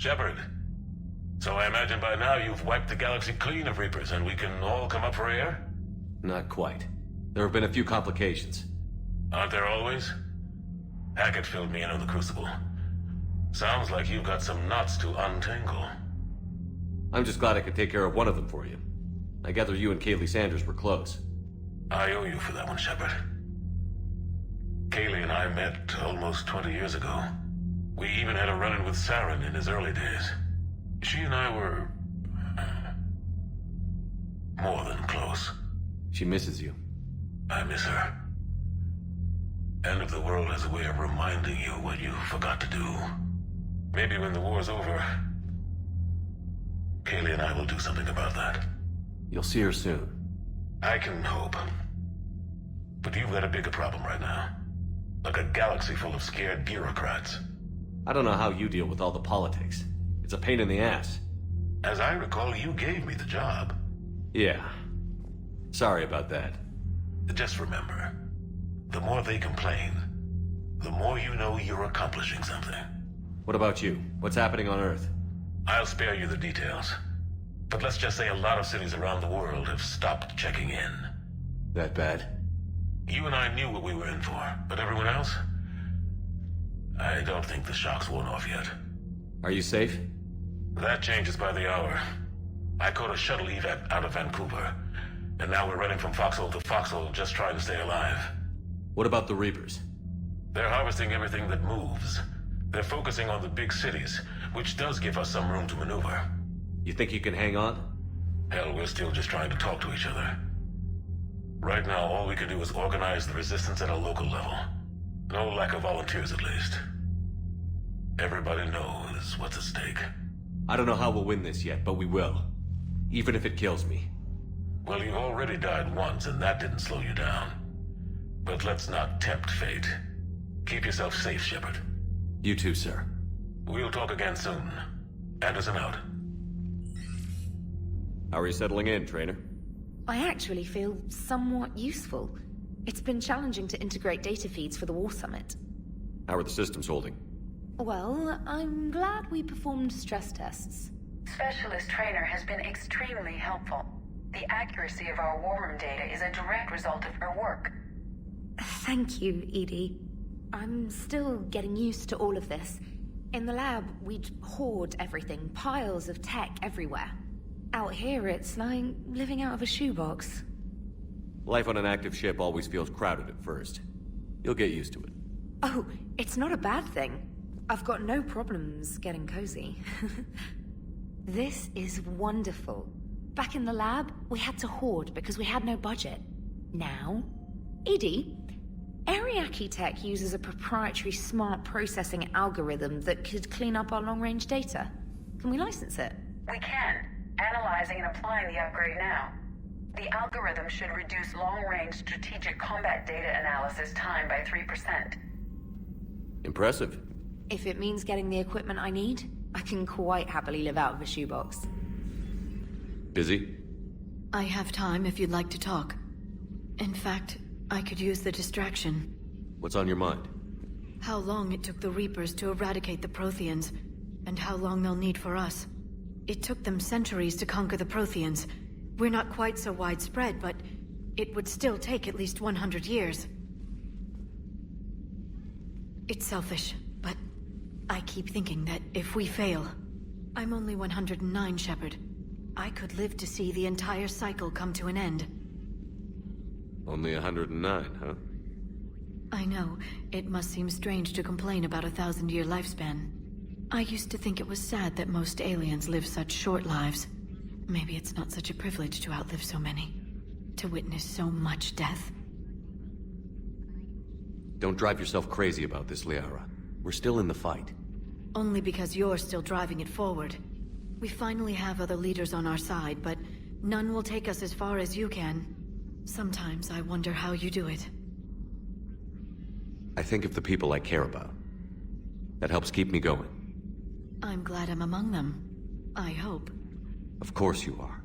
Shepard. So I imagine by now you've wiped the galaxy clean of Reapers and we can all come up for air? Not quite. There have been a few complications. Aren't there always? Hackett filled me in on the Crucible. Sounds like you've got some knots to untangle. I'm just glad I could take care of one of them for you. I gather you and Kaylee Sanders were close. I owe you for that one, Shepard. Kaylee and I met almost 20 years ago. We even had a run-in with Saren in his early days. She and I were... more than close. She misses you. I miss her. End of the World has a way of reminding you what you forgot to do. Maybe when the war's over, Kaylee and I will do something about that. You'll see her soon. I can hope. But you've got a bigger problem right now. Like a galaxy full of scared bureaucrats. I don't know how you deal with all the politics. It's a pain in the ass. As I recall, you gave me the job. Yeah. Sorry about that. Just remember, the more they complain, the more you know you're accomplishing something. What about you? What's happening on Earth? I'll spare you the details. But let's just say a lot of cities around the world have stopped checking in. That bad? You and I knew what we were in for, but everyone else? I don't think the shock's worn off yet. Are you safe? That changes by the hour. I caught a shuttle evac out of Vancouver, and now we're running from foxhole to foxhole just trying to stay alive. What about the Reapers? They're harvesting everything that moves. They're focusing on the big cities, which does give us some room to maneuver. You think you can hang on? Hell, we're still just trying to talk to each other. Right now, all we can do is organize the resistance at a local level. No lack of volunteers, at least. Everybody knows what's at stake. I don't know how we'll win this yet, but we will. Even if it kills me. Well, you've already died once, and that didn't slow you down. But let's not tempt fate. Keep yourself safe, Shepard. You too, sir. We'll talk again soon. Anderson out. How are you settling in, trainer? I actually feel somewhat useful. It's been challenging to integrate data feeds for the War Summit. How are the systems holding? Well, I'm glad we performed stress tests. Specialist Trainer has been extremely helpful. The accuracy of our war room data is a direct result of her work. Thank you, Edie. I'm still getting used to all of this. In the lab, we'd hoard everything, piles of tech everywhere. Out here, it's like living out of a shoebox. Life on an active ship always feels crowded at first. You'll get used to it. Oh, it's not a bad thing. I've got no problems getting cozy. This is wonderful. Back in the lab, we had to hoard because we had no budget. Now, Edie, Ariake Tech uses a proprietary smart processing algorithm that could clean up our long-range data. Can we license it? We can. Analyzing and applying the upgrade now. The algorithm should reduce long-range strategic combat data analysis time by 3%. Impressive. If it means getting the equipment I need, I can quite happily live out of a shoebox. Busy? I have time if you'd like to talk. In fact, I could use the distraction. What's on your mind? How long it took the Reapers to eradicate the Protheans, and how long they'll need for us. It took them centuries to conquer the Protheans. We're not quite so widespread, but it would still take at least 100 years. It's selfish, but I keep thinking that if we fail... I'm only 109, Shepard. I could live to see the entire cycle come to an end. Only 109, huh? I know. It must seem strange to complain about a 1,000-year lifespan. I used to think it was sad that most aliens live such short lives. Maybe it's not such a privilege to outlive so many. To witness so much death. Don't drive yourself crazy about this, Liara. We're still in the fight. Only because you're still driving it forward. We finally have other leaders on our side, but none will take us as far as you can. Sometimes I wonder how you do it. I think of the people I care about. That helps keep me going. I'm glad I'm among them. I hope. Of course you are.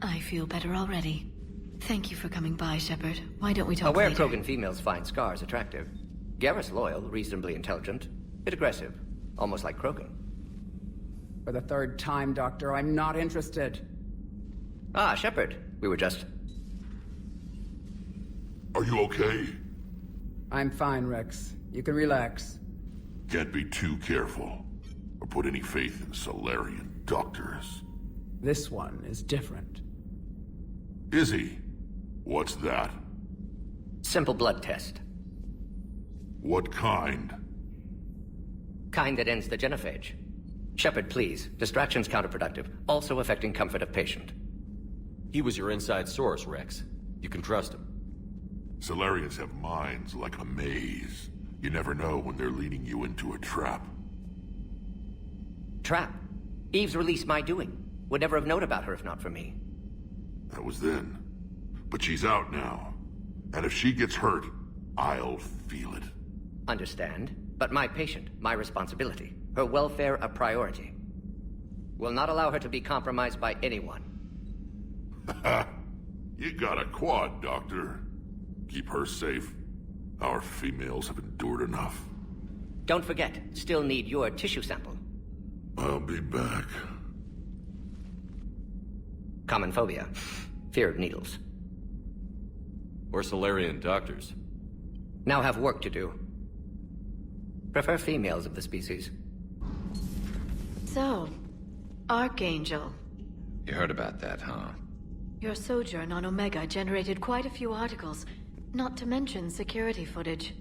I feel better already. Thank you for coming by, Shepard. Why don't we talk Aware later? Krogan females find scars attractive. Garrus loyal, reasonably intelligent, bit aggressive, almost like Krogan. For the third time, Doctor, I'm not interested. Ah, Shepard. We were just... Are you okay? I'm fine, Rex. You can relax. Can't be too careful, or put any faith in Solarian doctors. This one is different. Is he? What's that? Simple blood test. What kind? Kind that ends the genophage. Shepard, please. Distraction's counterproductive, also affecting comfort of patient. He was your inside source, Rex. You can trust him. Solarians have minds like a maze. You never know when they're leading you into a trap. Trap? Eve's release my doing. Would never have known about her if not for me. That was then. But she's out now. And if she gets hurt, I'll feel it. Understand. But my patient, my responsibility. Her welfare a priority. Will not allow her to be compromised by anyone. You got a quad, Doctor. Keep her safe. Our females have endured enough. Don't forget, still need your tissue sample. I'll be back. Common phobia. Fear of needles. Or Solarian doctors. Now have work to do. Prefer females of the species. So, Archangel. You heard about that, huh? Your sojourn on Omega generated quite a few articles, not to mention security footage.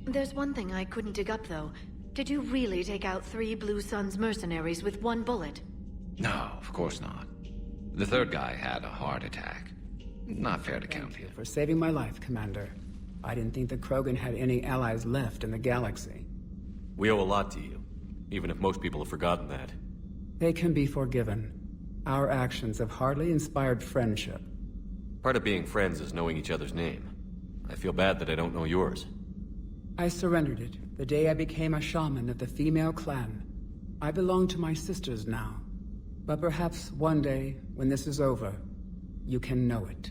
There's one thing I couldn't dig up, though. Did you really take out 3 Blue Suns mercenaries with 1 bullet? No, of course not. The third guy had a heart attack. Not fair to count Thank you you. for saving my life, Commander. I didn't think the Krogan had any allies left in the galaxy. We owe a lot to you, even if most people have forgotten that. They can be forgiven. Our actions have hardly inspired friendship. Part of being friends is knowing each other's name. I feel bad that I don't know yours. I surrendered it the day I became a shaman of the female clan. I belong to my sisters now. But perhaps one day, when this is over, you can know it.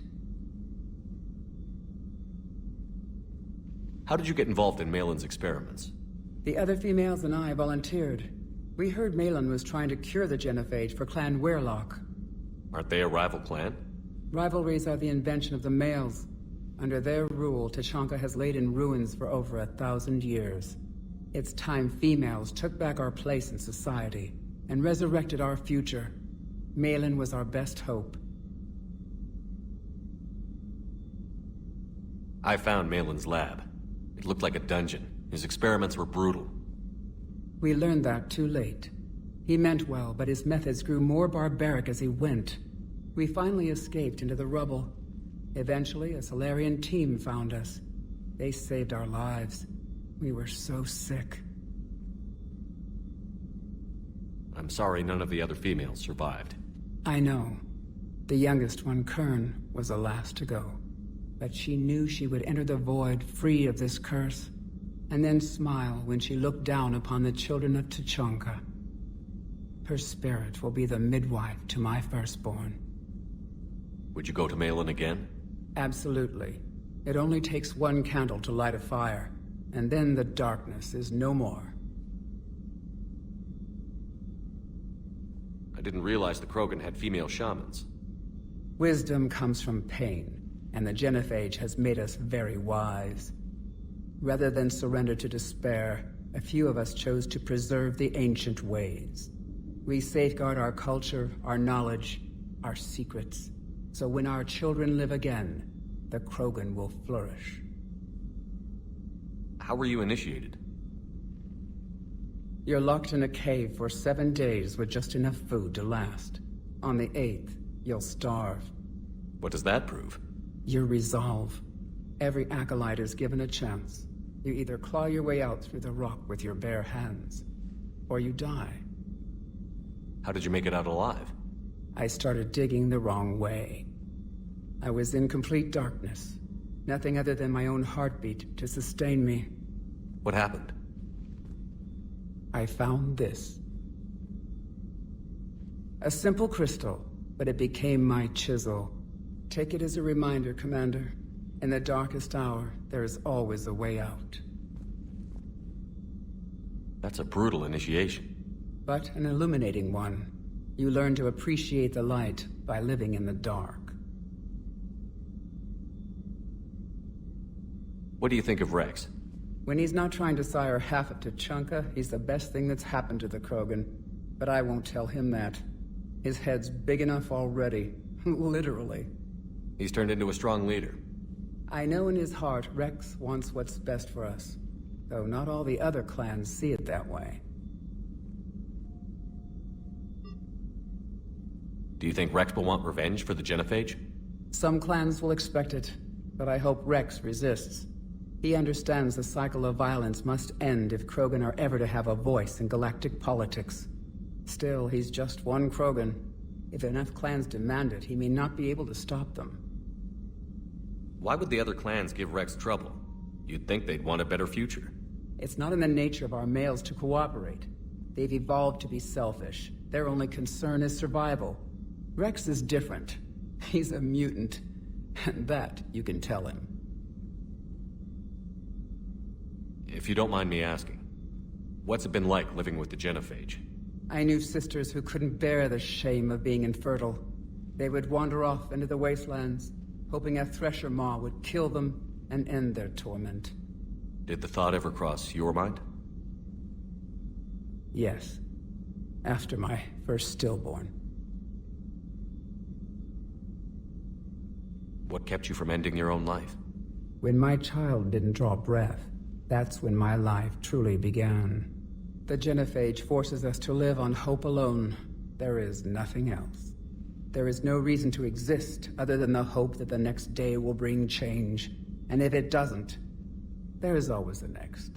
How did you get involved in Malin's experiments? The other females and I volunteered. We heard Malin was trying to cure the genophage for Clan Weirlock. Aren't they a rival clan? Rivalries are the invention of the males. Under their rule, Tuchanka has laid in ruins for over 1,000 years. It's time females took back our place in society and resurrected our future. Malin was our best hope. I found Malin's lab. It looked like a dungeon. His experiments were brutal. We learned that too late. He meant well, but his methods grew more barbaric as he went. We finally escaped into the rubble. Eventually, a Solarian team found us. They saved our lives. We were so sick. I'm sorry none of the other females survived. I know. The youngest one, Kern, was the last to go. But she knew she would enter the void free of this curse, and then smile when she looked down upon the children of Tuchanka. Her spirit will be the midwife to my firstborn. Would you go to Malin again? Absolutely. It only takes one candle to light a fire, and then the darkness is no more. I didn't realize the Krogan had female shamans. Wisdom comes from pain, and the genophage has made us very wise. Rather than surrender to despair, a few of us chose to preserve the ancient ways. We safeguard our culture, our knowledge, our secrets. So when our children live again, the Krogan will flourish. How were you initiated? You're locked in a cave for 7 days with just enough food to last. On the 8th, you'll starve. What does that prove? Your resolve. Every acolyte is given a chance. You either claw your way out through the rock with your bare hands, or you die. How did you make it out alive? I started digging the wrong way. I was in complete darkness. Nothing other than my own heartbeat to sustain me. What happened? I found this. A simple crystal, but it became my chisel. Take it as a reminder, Commander. In the darkest hour, there is always a way out. That's a brutal initiation. but an illuminating one. You learn to appreciate the light by living in the dark. What do you think of Rex? When he's not trying to sire half of Tuchanka, he's the best thing that's happened to the Krogan. But I won't tell him that. His head's big enough already. Literally. He's turned into a strong leader. I know in his heart Rex wants what's best for us. Though not all the other clans see it that way. Do you think Rex will want revenge for the Genophage? Some clans will expect it, but I hope Rex resists. He understands the cycle of violence must end if Krogan are ever to have a voice in galactic politics. Still, he's just one Krogan. If enough clans demand it, he may not be able to stop them. Why would the other clans give Rex trouble? You'd think they'd want a better future. It's not in the nature of our males to cooperate. They've evolved to be selfish. Their only concern is survival. Rex is different. He's a mutant. And that you can tell him. If you don't mind me asking, what's it been like living with the Genophage? I knew sisters who couldn't bear the shame of being infertile. They would wander off into the wastelands, hoping a thresher maw would kill them and end their torment. Did the thought ever cross your mind? Yes. After my first stillborn. What kept you from ending your own life? When my child didn't draw breath, that's when my life truly began. The Genophage forces us to live on hope alone. There is nothing else. There is no reason to exist other than the hope that the next day will bring change. And if it doesn't, there is always the next.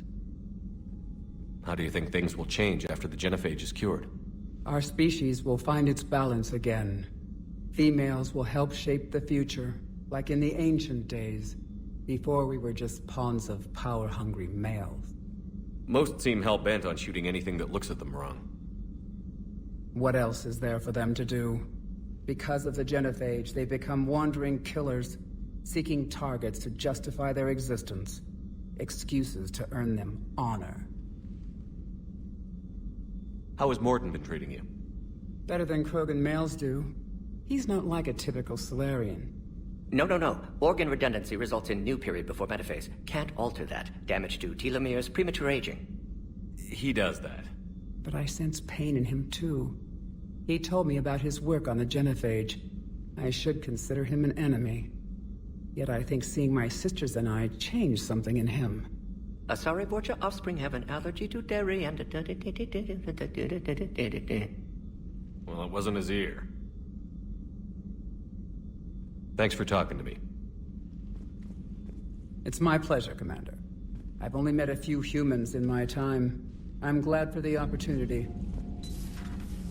How do you think things will change after the Genophage is cured? Our species will find its balance again. Females will help shape the future, like in the ancient days, before we were just pawns of power-hungry males. Most seem hell-bent on shooting anything that looks at them wrong. What else is there for them to do? Because of the Genophage, they become wandering killers, seeking targets to justify their existence. Excuses to earn them honor. How has Mordin been treating you? Better than Krogan males do. He's not like a typical Solarian. No. Organ redundancy results in new period before metaphase. Can't alter that. Damage to telomeres, premature aging. He does that. But I sense pain in him too. He told me about his work on the Genophage. I should consider him an enemy. Yet I think seeing my sisters and I changed something in him. Sorry, Borgia offspring have an allergy to dairy and... Well, it wasn't his ear. Thanks for talking to me. It's my pleasure, Commander. I've only met a few humans in my time. I'm glad for the opportunity.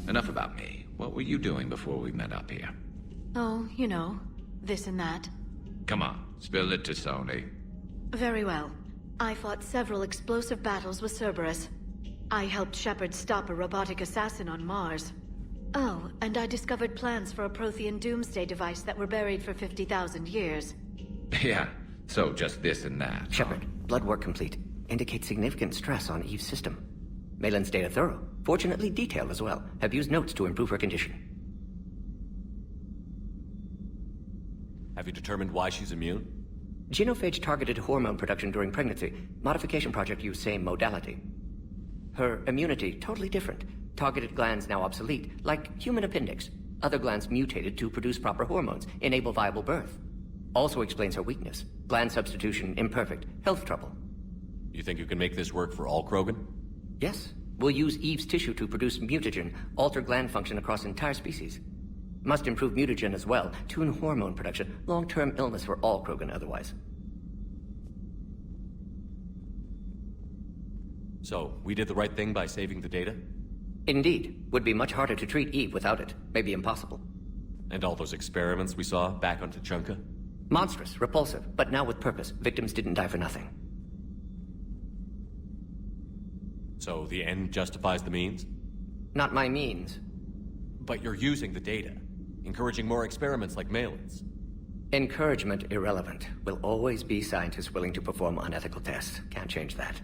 Enough about me. What were you doing before we met up here? Oh, you know, this and that. Come on, spill it to Sony. Very well. I fought several explosive battles with Cerberus. I helped Shepard stop a robotic assassin on Mars. Oh, and I discovered plans for a Prothean doomsday device that were buried for 50,000 years. Yeah, so just this and that. Shepard, blood work complete. Indicates significant stress on Eve's system. Malin's data thorough. Fortunately detailed as well. Have used notes to improve her condition. Have you determined why she's immune? Genophage targeted hormone production during pregnancy. Modification project used same modality. Her immunity, totally different. Targeted glands now obsolete, like human appendix. Other glands mutated to produce proper hormones, enable viable birth. Also explains her weakness. Gland substitution imperfect. Health trouble. You think you can make this work for all Krogan? Yes. We'll use Eve's tissue to produce mutagen, alter gland function across entire species. Must improve mutagen as well, tune hormone production. Long-term illness for all Krogan otherwise. So, we did the right thing by saving the data? Indeed. Would be much harder to treat Eve without it. Maybe impossible. And all those experiments we saw back on Tuchanka? Monstrous, repulsive, but now with purpose. Victims didn't die for nothing. So the end justifies the means? Not my means. But you're using the data, encouraging more experiments like Malin's. Encouragement irrelevant. Will always be scientists willing to perform unethical tests. Can't change that.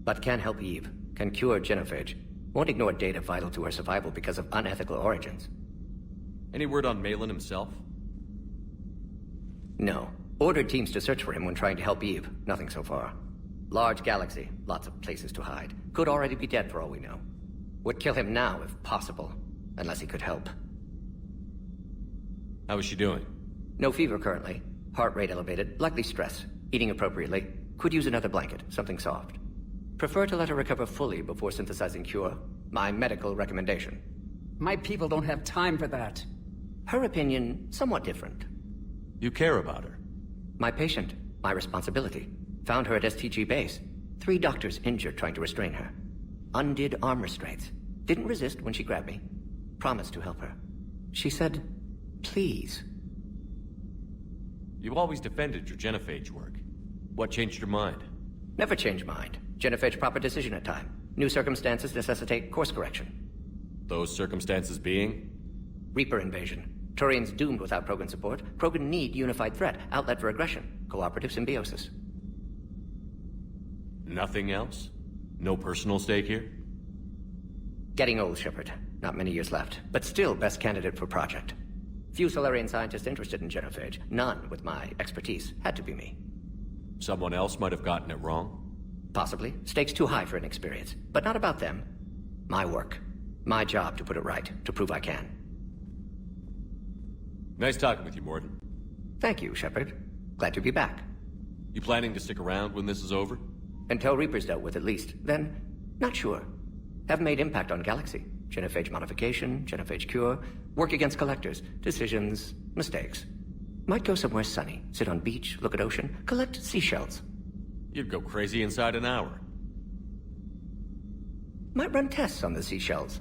But can help Eve. Can cure Genophage. Won't ignore data vital to her survival because of unethical origins. Any word on Malin himself? No. Ordered teams to search for him when trying to help Eve. Nothing so far. Large galaxy, lots of places to hide. Could already be dead for all we know. Would kill him now if possible, unless he could help. How is she doing? No fever currently. Heart rate elevated, likely stress. Eating appropriately. Could use another blanket, something soft. Prefer to let her recover fully before synthesizing cure. My medical recommendation. My people don't have time for that. Her opinion, somewhat different. You care about her. My patient, my responsibility. Found her at STG base. 3 doctors injured trying to restrain her. Undid arm restraints. Didn't resist when she grabbed me. Promised to help her. She said, please. You always defended your genophage work. What changed your mind? Never change mind. Genophage proper decision at time. New circumstances necessitate course correction. Those circumstances being? Reaper invasion. Turians doomed without Krogan support. Krogan need unified threat, outlet for aggression, cooperative symbiosis. Nothing else? No personal stake here? Getting old, Shepard. Not many years left, but still best candidate for project. Few Solarian scientists interested in genophage. None with my expertise. Had to be me. Someone else might have gotten it wrong? Possibly. Stakes too high for inexperience. But not about them. My work. My job to put it right, to prove I can. Nice talking with you, Mordin. Thank you, Shepard. Glad to be back. You planning to stick around when this is over? Until Reaper's dealt with, at least. Then, not sure. Haven't made impact on Galaxy. Genophage modification, genophage cure, work against collectors, decisions, mistakes. Might go somewhere sunny, sit on beach, look at ocean, collect seashells. You'd go crazy inside an hour. Might run tests on the seashells.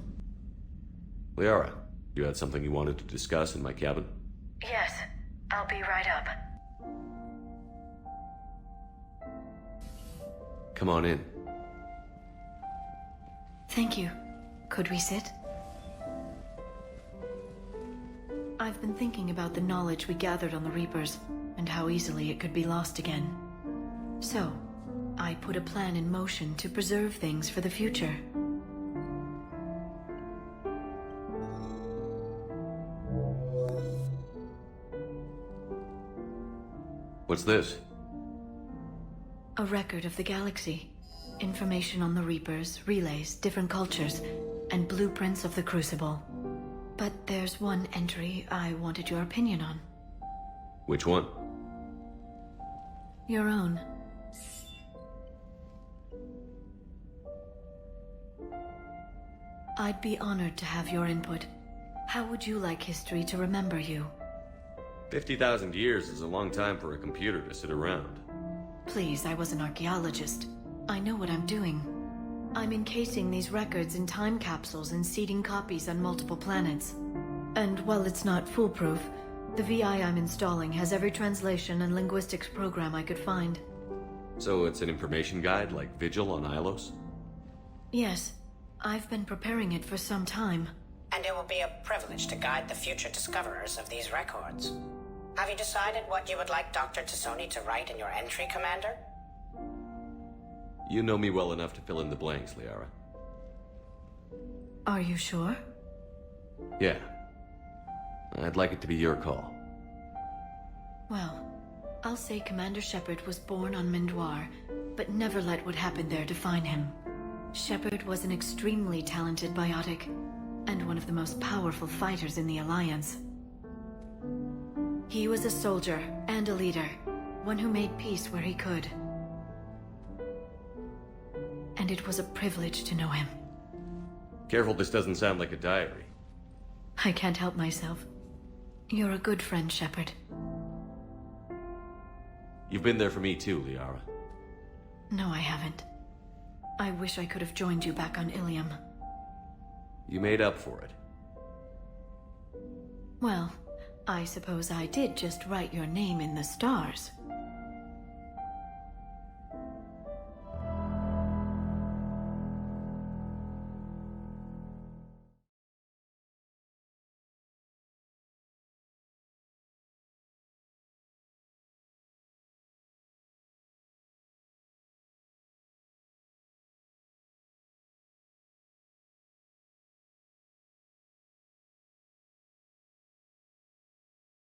Liara, you had something you wanted to discuss in my cabin? Yes, I'll be right up. Come on in. Thank you. Could we sit? I've been thinking about the knowledge we gathered on the Reapers, and how easily it could be lost again. So, I put a plan in motion to preserve things for the future. What's this? A record of the galaxy. Information on the Reapers, relays, different cultures, and blueprints of the Crucible. But there's one entry I wanted your opinion on. Which one? Your own. I'd be honored to have your input. How would you like history to remember you? 50,000 years is a long time for a computer to sit around. Please, I was an archaeologist. I know what I'm doing. I'm encasing these records in time capsules and seeding copies on multiple planets. And while it's not foolproof, the VI I'm installing has every translation and linguistics program I could find. So it's an information guide like Vigil on Ilos? Yes. I've been preparing it for some time. And it will be a privilege to guide the future discoverers of these records. Have you decided what you would like Dr. Tassoni to write in your entry, Commander? You know me well enough to fill in the blanks, Liara. Are you sure? Yeah. I'd like it to be your call. Well, I'll say Commander Shepard was born on Mindoir, but never let what happened there define him. Shepard was an extremely talented biotic, and one of the most powerful fighters in the Alliance. He was a soldier and a leader, one who made peace where he could. And it was a privilege to know him. Careful this doesn't sound like a diary. I can't help myself. You're a good friend, Shepard. You've been there for me too, Liara. No, I haven't. I wish I could have joined you back on Ilium. You made up for it. Well, I suppose I did just write your name in the stars.